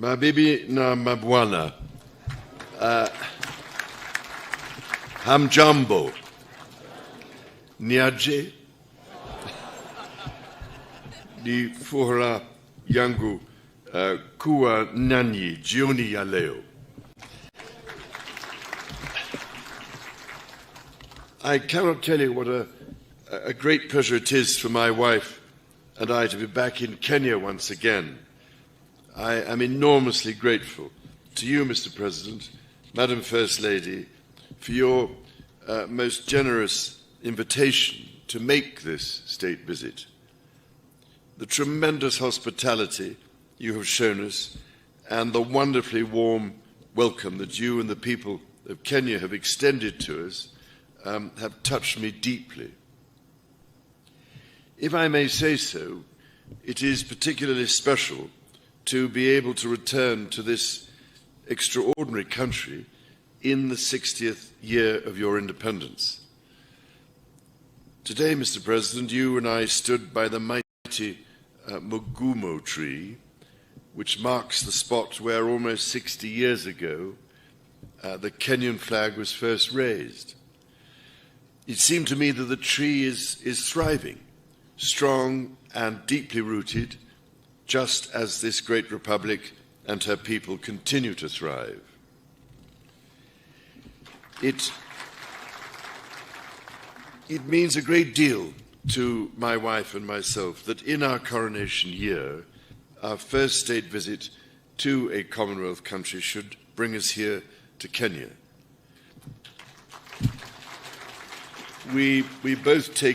Mabibi na mabwana, hamjambo, niaje, ni furaha yangu kuwa nanyi jioni ya leo. I cannot tell you what a great pleasure it is for my wife and I to be back in Kenya once again. I am enormously grateful to you, Mr. President, Madam First Lady, for your most generous invitation to make this state visit. The tremendous hospitality you have shown us and the wonderfully warm welcome that you and the people of Kenya have extended to us have touched me deeply. If I may say so, it is particularly special to be able to return to this extraordinary country in the 60th year of your independence. Today, Mr. President, you and I stood by the mighty Mugumo tree, which marks the spot where almost 60 years ago the Kenyan flag was first raised. It seemed to me that the tree is thriving, strong and deeply rooted, just as this great republic and her people continue to thrive. It means a great deal to my wife and myself that in our coronation year, our first state visit to a Commonwealth country should bring us here to Kenya. We both take